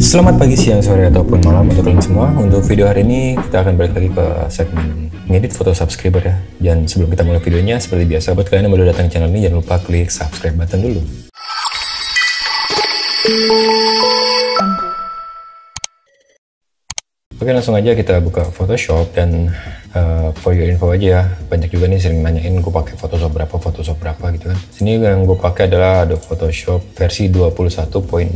Selamat pagi, siang, sore, ataupun malam untuk kalian semua. Untuk video hari ini kita akan balik lagi ke segmen ngedit foto subscriber ya. Dan sebelum kita mulai videonya, seperti biasa buat kalian yang baru datang ke channel ini, jangan lupa klik subscribe button dulu. Oke, langsung aja kita buka Photoshop. Dan for your info aja ya, banyak juga nih sering nanyain gue pakai Photoshop berapa gitu kan. Sini yang gue pakai adalah Adobe Photoshop versi 21.0.2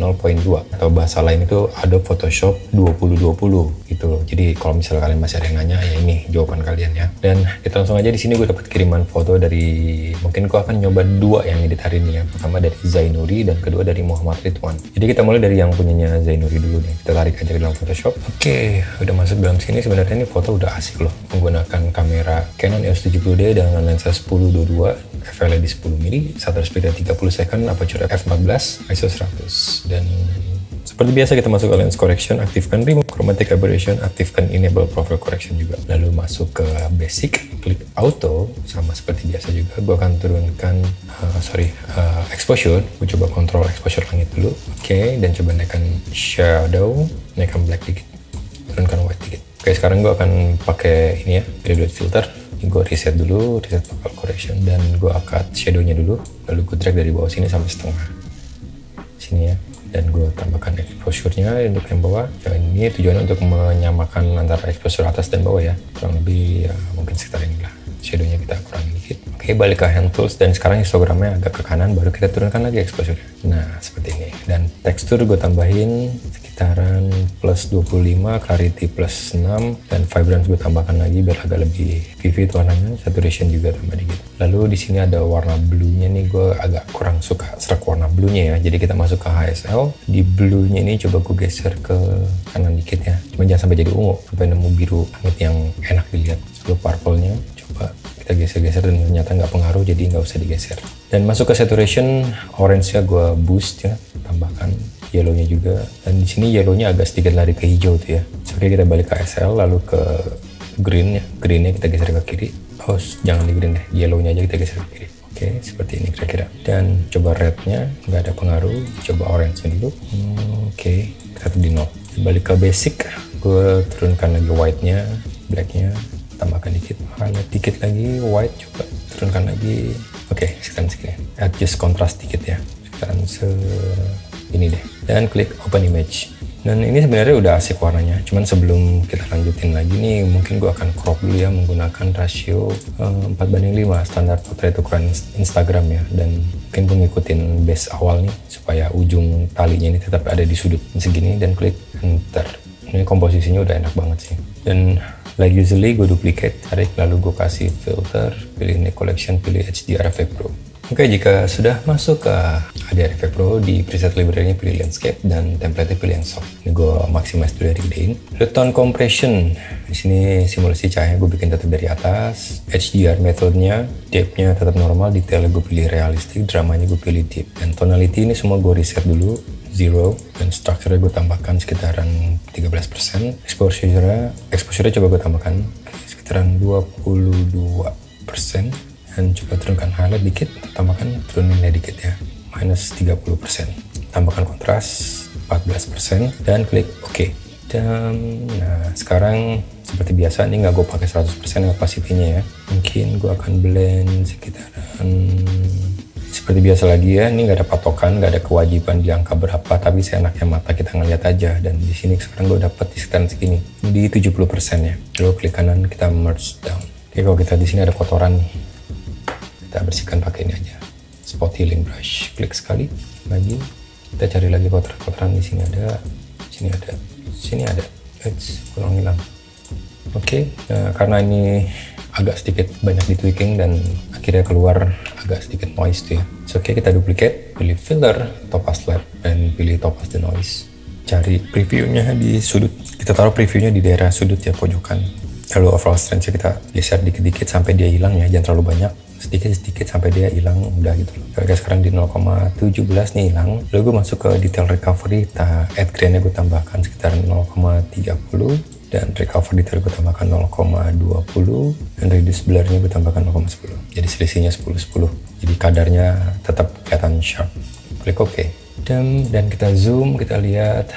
atau bahasa lain itu Adobe Photoshop 2020 gitu loh. Jadi kalau misalnya kalian masih ada yang nanya, ya ini jawaban kalian ya. Dan kita langsung aja, di sini gue dapat kiriman foto dari, mungkin gue akan nyoba dua yang edit hari ini ya. Pertama dari Zainuri dan kedua dari Muhammad Ridwan. Jadi kita mulai dari yang punyanya Zainuri dulu nih. Kita tarik aja ke dalam Photoshop. Oke, udah masuk dalam sini. Sebenarnya ini foto udah asik loh, menggunakan kamera Canon EOS 70D dengan lensa 10-22 f/LED 10mm, shutter speed 30 second, aperture f/14, ISO 100. Dan seperti biasa kita masuk ke lens correction, aktifkan remove chromatic aberration, aktifkan enable profile correction juga. Lalu masuk ke basic, klik auto, sama seperti biasa juga. Gue akan turunkan exposure. Gue coba kontrol exposure langit dulu. Oke, dan coba naikkan shadow, naikkan black dikit, turunkan white dikit. Oke, sekarang gue akan pakai ini ya, graduate filter. Gue reset dulu, reset profile correction, dan gue angkat shadownya dulu. Lalu gue drag dari bawah sini sampai setengah sini ya. Dan gue tambahkan exposure-nya untuk yang bawah. Ya, ini tujuannya untuk menyamakan antara exposure atas dan bawah ya. Kurang lebih ya, mungkin sekitar inilah. Shadownya kita kurangin dikit. Oke, balik ke hand tools, dan sekarang histogramnya agak ke kanan, baru kita turunkan lagi exposure. Nah, seperti ini. Dan tekstur gue tambahin sekitaran plus 25, clarity plus 6, dan vibrance gue tambahkan lagi biar agak lebih vivid warnanya. Saturation juga tambah dikit. Lalu di sini ada warna blue-nya nih, gue agak kurang suka serak warna blue-nya ya. Jadi kita masuk ke HSL. Di blue-nya ini coba gue geser ke kanan dikit ya. Cuma jangan sampai jadi ungu, sampai nemu biru langit yang enak dilihat. Lalu purple-nya coba kita geser-geser, dan ternyata nggak pengaruh, jadi nggak usah digeser. Dan masuk ke saturation, orange-nya gue boost ya, tambahkan yellow-nya juga. Dan di sini yellow-nya agak sedikit lari ke hijau tuh ya. Oke, kita balik ke SL, lalu ke green ya. Green-nya kita geser ke kiri. Oh, jangan di green deh, yellow-nya aja kita geser ke kiri. Oke, seperti ini kira-kira. Dan coba red-nya nggak ada pengaruh, coba orange-nya dulu. Oke, kita di 0. Balik ke basic, gue turunkan lagi white-nya, black-nya tambahkan dikit, highlight dikit lagi, white coba turunkan lagi. Oke, sekarang segini. Adjust kontras dikit ya, sekarang ini deh. Dan klik open image. Dan ini sebenarnya udah asik warnanya. Cuman sebelum kita lanjutin lagi nih, mungkin gue akan crop dulu ya menggunakan rasio 4:5 standar portrait ukuran Instagram ya. Dan mungkin gue ngikutin base awal nih supaya ujung talinya ini tetap ada di sudut segini, dan klik enter. Ini komposisinya udah enak banget sih. Dan like usually gue duplicate, tarik, lalu gue kasih filter, pilih New Collection, pilih HDR Effect Pro. Oke, jika sudah masuk ke HDR Effect Pro, di preset library-nya pilih Landscape, dan template-nya pilih yang soft. Ini gue maximize dulu, gedein. Lalu tone compression, di sini simulasi cahaya gue bikin tetap dari atas. HDR metode-nya, depth-nya tetap normal, detailnya gue pilih realistik, dramanya gue pilih deep. Dan tonality ini semua gue reset dulu, 0, dan structure-nya gue tambahkan sekitaran 13%. Exposure-nya coba gue tambahkan sekitaran 22%. Dan coba turunkan highlight dikit, tambahkan turuninnya dikit ya, minus 30%. Tambahkan kontras 14%, dan klik OK. Dan nah, sekarang seperti biasa, ini nggak gue pakai 100% opacity-nya ya. Mungkin gue akan blend sekitaran seperti biasa lagi ya. Ini nggak ada patokan, nggak ada kewajiban di angka berapa, tapi seenaknya mata kita ngeliat aja. Dan di sini sekarang gue dapet di sekitaran segini, di 70% ya. Lalu klik kanan, kita merge down. Oke, kalau kita di sini ada kotoran nih, kita bersihkan pakai ini aja, spot healing brush. Klik sekali lagi, kita cari lagi kotoran-kotoran. Di sini ada, sini ada, sini ada. Kurang hilang. Oke, nah, karena ini agak sedikit banyak di tweaking dan akhirnya keluar agak sedikit noise tuh ya. Oke, kita duplicate, pilih filter, topaz lab, dan pilih topaz the noise. Cari previewnya di sudut. Kita taruh previewnya di daerah sudut ya, pojokan. Lalu overall strength-nya kita geser dikit-dikit sampai dia hilang ya, jangan terlalu banyak. Sedikit-sedikit sampai dia hilang, udah gitu loh. Kayak sekarang di 0,17 nih hilang. Lalu gue masuk ke detail recovery, add grain-nya gue tambahkan sekitar 0,30, dan recover detail gue tambahkan 0,20, dan reduce blur-nya gue tambahkan 0,10. Jadi selisihnya 10-10. Jadi kadarnya tetap kelihatan sharp. Klik OK. Dan kita zoom, kita lihat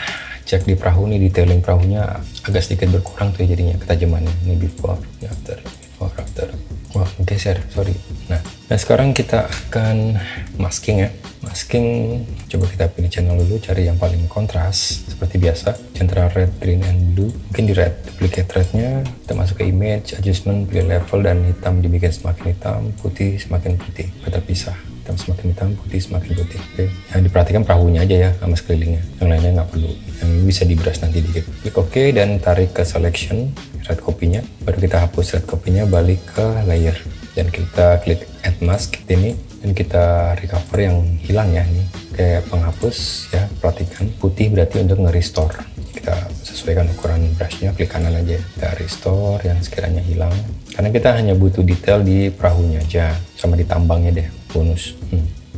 cek di perahu nih, detailing perahunya agak sedikit berkurang tuh jadinya ketajamannya. Ini before, ini after, before, after. Wah, geser, sorry. Nah sekarang kita akan masking ya. Masking, coba kita pilih channel dulu, cari yang paling kontras seperti biasa, antara red, green, and blue. Mungkin di red, duplicate rednya, kita masuk ke image, adjustment, pilih level, dan hitam dibikin semakin hitam, putih semakin putih, terpisah. Hitam semakin hitam, putih semakin putih. Oke, yang diperhatikan perahunya aja ya sama sekelilingnya, yang lainnya nggak perlu. Yang ini bisa di brush nanti dikit. Klik OK dan tarik ke selection red copy-nya, baru kita hapus red copy-nya, balik ke layer dan kita klik add mask ini dan kita recover yang hilang ya, nih kayak penghapus ya. Perhatikan putih berarti untuk nge-restore. Kita sesuaikan ukuran brushnya, klik kanan aja, kita restore yang sekiranya hilang, karena kita hanya butuh detail di perahunya aja sama di tambangnya deh, bonus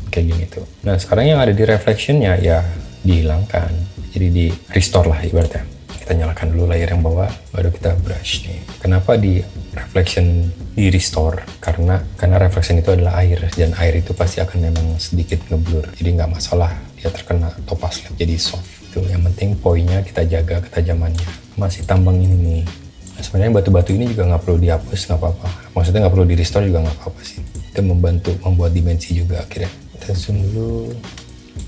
kayak gini tuh. Nah sekarang yang ada di reflectionnya ya dihilangkan, jadi di restore lah ibaratnya. Kita nyalakan dulu layer yang bawah, baru kita brush nih. Kenapa di reflection di restore? Karena reflection itu adalah air, dan air itu pasti akan memang sedikit ngeblur, jadi nggak masalah dia terkena topaz lab jadi soft. Itu yang penting poinnya kita jaga ketajamannya. Masih tambang ini nih. Nah, sebenarnya batu-batu ini juga nggak perlu dihapus, nggak apa-apa. Maksudnya nggak perlu di restore juga nggak apa-apa sih. Itu membantu membuat dimensi juga akhirnya. Kita zoom dulu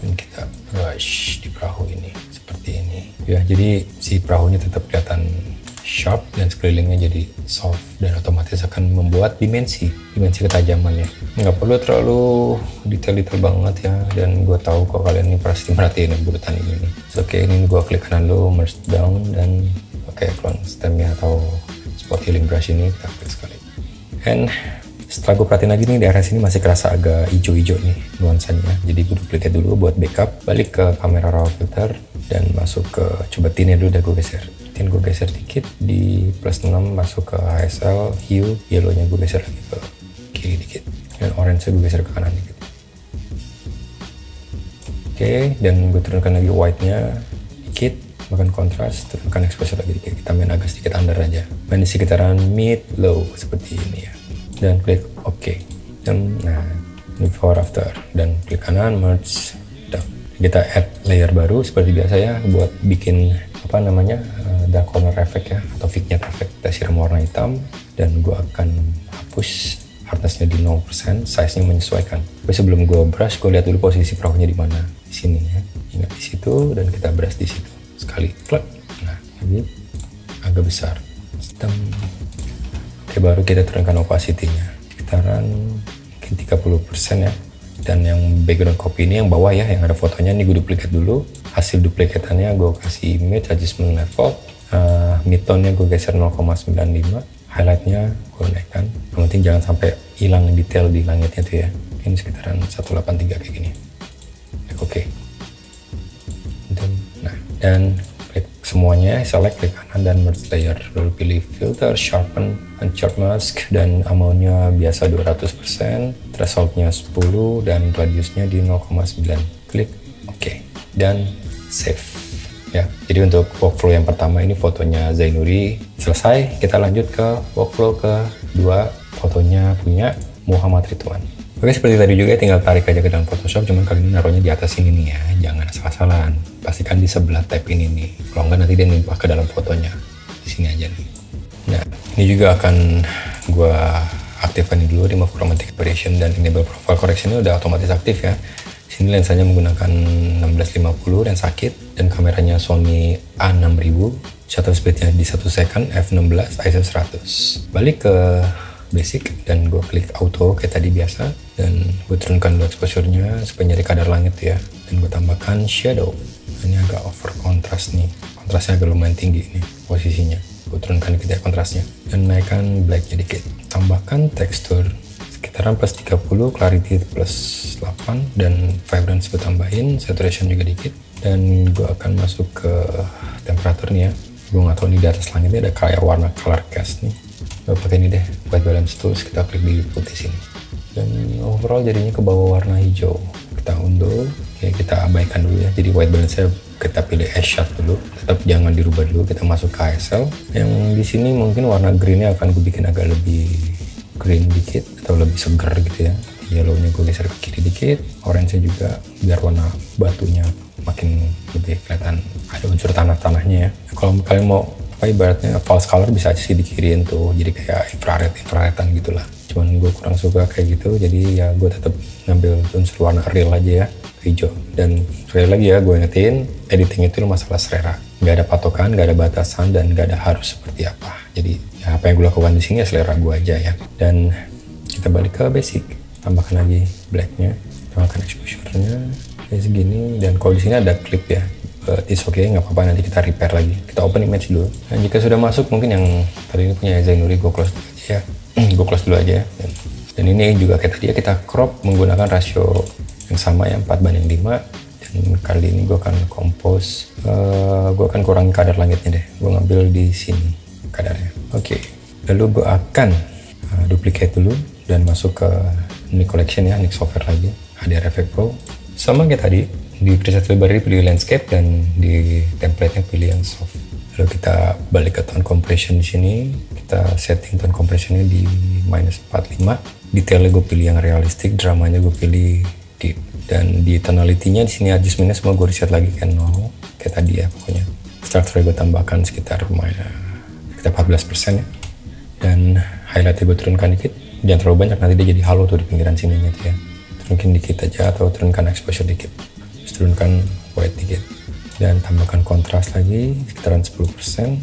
dan kita brush di perahu ini seperti ini. Ya, jadi si perahunya tetap kelihatan sharp dan sekelilingnya jadi soft, dan otomatis akan membuat dimensi ketajamannya. Nggak perlu terlalu detail banget ya, dan gue tahu kok kalian ini pasti merhatiin burutan ini nih. Oke, ini gue klik kanan dulu, merge down, dan pakai clone stemnya atau spot healing brush ini kita klik sekali. And setelah gue perhatiin lagi nih, di area sini masih kerasa agak hijau-hijau nih nuansanya, jadi gue duplicate dulu buat backup, balik ke kamera raw filter dan masuk ke, coba tint dulu, udah gue geser. Tint gue geser dikit, di plus 6 masuk ke HSL, hue, yellownya gue geser lagi ke kiri dikit, dan orange gue geser ke kanan dikit. Oke, dan gue turunkan lagi white-nya dikit, bahkan kontras, turunkan exposure lagi dikit, kita main agak sedikit under aja, main di sekitaran mid low seperti ini ya, dan klik OK. Dan nah ini before after, dan klik kanan merge down. Kita add layer baru seperti biasa ya, buat bikin apa namanya dark corner effect ya, atau vignette effect. Kita siram warna hitam, dan gue akan hapus hardness-nya di 0%, size-nya menyesuaikan. Tapi sebelum gue brush, gue lihat dulu posisi perahunya di mana, di sini ya, ingat di situ, dan kita brush di situ sekali, klik. Nah lagi agak besar, oke, baru kita turunkan opacity-nya sekitaran mungkin 30% ya. Dan yang background copy ini yang bawah ya, yang ada fotonya, ini gue duplicate dulu. Hasil duplikatannya gue kasih image, adjustment level, mid-tone-nya gue geser 0,95, highlight-nya gue naikkan. Yang penting jangan sampai hilang detail di langitnya tuh ya. Ini sekitaran 183 kayak gini. Klik OK. Nah, dan klik semuanya, select, klik kanan dan merge layer. Lalu pilih filter, sharpen, uncharted mask, dan amount-nya biasa 200%, threshold-nya 10, dan radiusnya di 0,9. Klik OK dan save ya. Jadi untuk workflow yang pertama ini fotonya Zainuri selesai, kita lanjut ke workflow kedua, fotonya punya Muhammad Ridwan. Oke, seperti tadi juga tinggal tarik aja ke dalam Photoshop, cuman kali ini naruhnya di atas ini nih ya, jangan asal-asalan, pastikan di sebelah tab ini nih, kalau enggak nanti dia nimpah ke dalam fotonya. Di sini aja nih. Nah ini juga akan gua aktifkan ini dulu, remove chromatic aberration dan enable profile correction ini udah otomatis aktif ya. Sini lensanya menggunakan 1650 dan sakit, dan kameranya Sony A6000, shutter speednya di 1 second, f16, ISO 100. Balik ke basic dan gue klik auto kayak tadi biasa, dan gue turunkan dulu exposure-nya supaya nyari kadar langit ya, dan gue tambahkan shadow. Ini agak over kontras nih, kontrasnya agak lumayan tinggi nih posisinya. Gue turunkan dikit ya kontrasnya, dan naikkan black-nya dikit. Tambahkan tekstur sekitaran plus 30, clarity plus 8, dan vibrance gue tambahin, saturation juga dikit. Dan gue akan masuk ke temperatur nih ya. Gue nggak tahu nih di atas langitnya ada kayak warna color cast nih. Gue pakai ini deh, white balance tools, kita klik di putih sini. Dan overall jadinya ke bawah warna hijau. Kita undo, oke, kita abaikan dulu ya. Jadi white balance-nya kita pilih S-shot dulu, tetap jangan dirubah dulu. Kita masuk ke HSL. Yang di sini mungkin warna green-nya akan gue bikin agak lebih green dikit atau lebih seger gitu ya, yellow-nya gue geser ke kiri dikit, orange-nya juga biar warna batunya makin lebih kelihatan ada unsur tanah-tanahnya ya. Kalau kalian mau apa ibaratnya false color bisa aja sih dikiriin tuh, jadi kayak infraredan gitulah. Cuman gue kurang suka kayak gitu, jadi ya gue tetap ngambil unsur warna real aja ya, hijau. Dan sekali lagi ya gue ingetin, editing itu masalah selera, nggak ada patokan, nggak ada batasan, dan nggak ada harus seperti apa. Jadi ya apa yang gue lakukan di sini ya selera gue aja ya. Dan kita balik ke basic, tambahkan lagi blacknya, tambahkan exposure-nya kayak segini. Dan kalau di sini ada clip ya, it's okay, nggak apa-apa, nanti kita repair lagi. Kita open image dulu. Nah jika sudah masuk, mungkin yang tadi ini punya Zainuri, gue close dulu aja ya. Gue close dulu aja. Dan ini juga kayak tadi ya, kita crop menggunakan rasio yang sama ya, 4:5. Dan kali ini gue akan compose, gue akan kurangi kadar langitnya deh. Gue ngambil di sini kadarnya. Oke. Lalu gue akan duplicate dulu dan masuk ke Nik Collection ya, Nik Software lagi, HDR Effect Pro. Sama kayak tadi, di preset library pilih landscape dan di template-nya pilih yang soft. Lalu kita balik ke tone compression di sini, kita setting tone compression-nya di -45. Detailnya gue pilih yang realistic, dramanya gue pilih deep. Dan di tonality-nya di sini adjustment-nya semua gue reset lagi ke 0, kayak tadi ya pokoknya. Structure gue tambahkan sekitar 14% ya. Dan highlight-nya gue turunkan dikit, jangan terlalu banyak, nanti dia jadi halo tuh di pinggiran sininya tuh ya. Turunkan dikit aja atau turunkan exposure dikit, terus turunkan white dikit, dan tambahkan kontras lagi sekitaran 10%,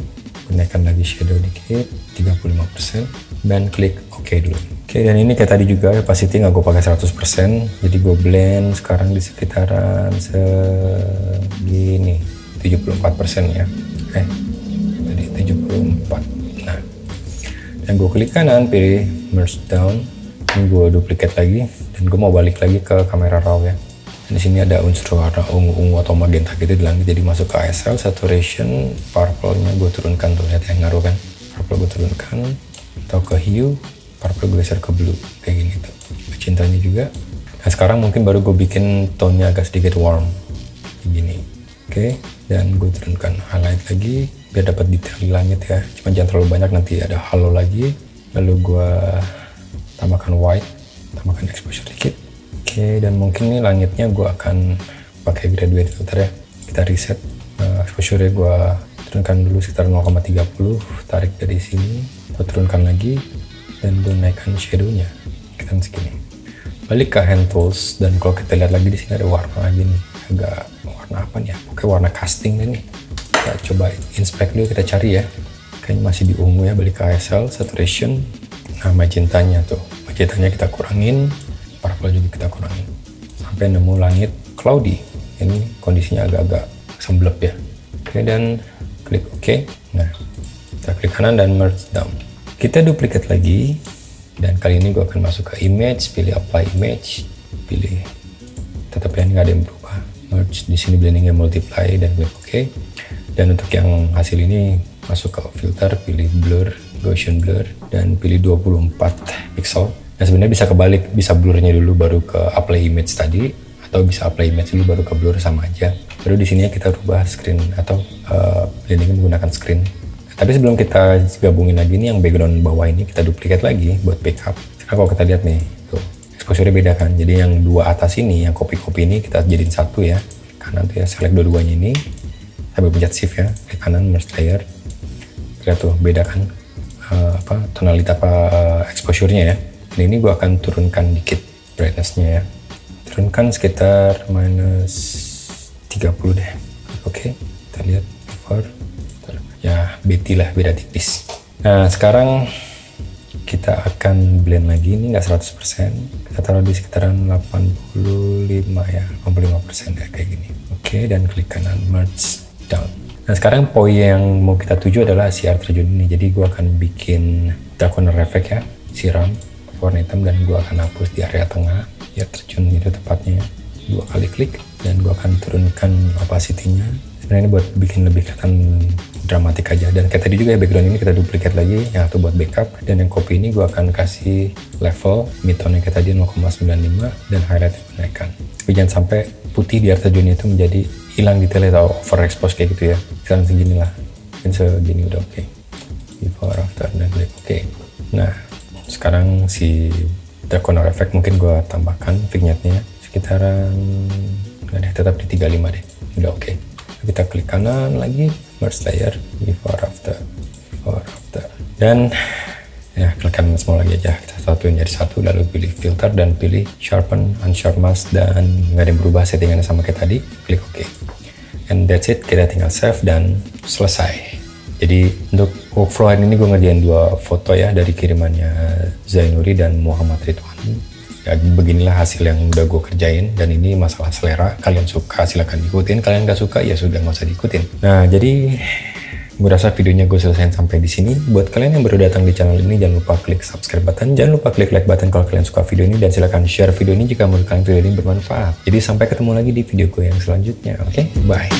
naikkan lagi shadow dikit 35%, dan klik OK dulu. Oke, dan ini kayak tadi juga opacity nggak gue pakai 100%, jadi gue blend sekarang di sekitaran segini 74% ya. Tadi 74. Nah, dan gue klik kanan, pilih merge down. Ini gue duplicate lagi, dan gue mau balik lagi ke kamera raw ya. Dan di sini ada unsur warna ungu-ungu atau magenta gitu di langit, jadi masuk ke ASL, saturation, purple-nya gue turunkan tuh, lihat yang ngaruh kan. Purple gue turunkan, atau ke hue, purple gue geser ke blue, kayak gini tuh. Cintanya juga. Nah sekarang mungkin baru gue bikin tone-nya agak sedikit warm, kayak gini. Oke, dan gue turunkan highlight lagi, biar dapat detail di langit ya. Cuma jangan terlalu banyak, nanti ada halo lagi. Lalu gue tambahkan white, tambahkan exposure dikit. Oke, dan mungkin nih langitnya gue akan pakai graduate filter ya. Kita reset exposure-nya, gue turunkan dulu sekitar 0,30, tarik dari sini, atau turunkan lagi, dan gue naikkan shadow-nya kita segini. Balik ke hand tools, dan kalau kita lihat lagi di sini ada warna lagi nih, agak warna apa nih ya? Oke, warna casting nih. Kita coba inspect dulu, kita cari ya. Kayaknya masih di ungu ya, balik ke ASL, saturation. Nah, magentanya tuh, magentanya kita kurangin, purple juga kita kurangin, sampai nemu langit cloudy. Ini kondisinya agak-agak semblep ya. Oke, dan klik OK. Nah, kita klik kanan dan merge down. Kita duplicate lagi, dan kali ini gue akan masuk ke image, pilih apply image, pilih, tetap ya nggak ada yang berubah. Merge, di sini blendingnya multiply, dan klik OK. Dan untuk yang hasil ini masuk ke filter, pilih blur, Gaussian blur, dan pilih 24 pixel. Nah sebenarnya bisa kebalik, bisa blurnya dulu baru ke apply image tadi, atau bisa apply image dulu baru ke blur, sama aja. Lalu di sini kita rubah screen atau blendingnya menggunakan screen. Tapi sebelum kita gabungin lagi nih yang background bawah ini, kita duplicate lagi buat backup. Sekarang kalau kita lihat nih, tuh exposure-nya beda kan. Jadi yang dua atas ini, yang copy-copy ini kita jadiin satu ya. Kanan tuh ya, select dua-duanya ini, sambil pencet shift ya, klik kanan merge layer. Lihat tuh beda kan, tonalitas exposure-nya ya. Dan ini gue akan turunkan dikit brightness-nya ya. Turunkan sekitar -30 deh. Oke, kita lihat before. Ya, lah, beda tipis. Nah, sekarang kita akan blend lagi, ini nggak 100%. Kita taruh di sekitaran 85 ya, 85% ya, kayak gini. Oke, dan klik kanan, merge down. Nah, sekarang poin yang mau kita tuju adalah si air terjun ini. Jadi gue akan bikin corner effect ya, siram warna hitam, dan gue akan hapus di area tengah, air terjun itu tepatnya. 2 kali klik, dan gue akan turunkan opacity-nya. Sebenarnya ini buat bikin lebih kelihatan dramatik aja. Dan kayak tadi juga ya, background ini kita duplicate lagi, yang satu buat backup, dan yang copy ini gue akan kasih level midtone-nya kayak tadi 0,95, dan highlight-nya menaikkan. Tapi jangan sampai putih di air terjun itu menjadi hilang detailnya atau overexpose kayak gitu ya. Sekarang segini lah, mungkin segini udah oke. Before after, dan klik oke. Nah sekarang si corner effect mungkin gue tambahkan vignette-nya sekitaran, nggak deh, tetap di 35 deh, udah oke. Kita klik kanan lagi, merge layer, before after, dan ya klik kanan semua lagi aja, kita satuin jadi satu, lalu pilih filter dan pilih sharpen, unsharp mask, dan nggak ada yang berubah, settingannya sama kayak tadi, klik OK. And that's it, kita tinggal save dan selesai. Jadi untuk workflow hari ini gue ngerjain 2 foto ya dari kirimannya Zainuri dan Muhammad Ridwan. Ya beginilah hasil yang udah gue kerjain, dan ini masalah selera. Kalian suka silahkan ikutin, kalian gak suka ya sudah nggak usah diikutin. Nah jadi gue rasa videonya gue selesaiin sampai di sini. Buat kalian yang baru datang di channel ini, jangan lupa klik subscribe button, jangan lupa klik like button kalau kalian suka video ini, dan silahkan share video ini jika menurut kalian video ini bermanfaat. Jadi sampai ketemu lagi di video gue yang selanjutnya. Oke, bye.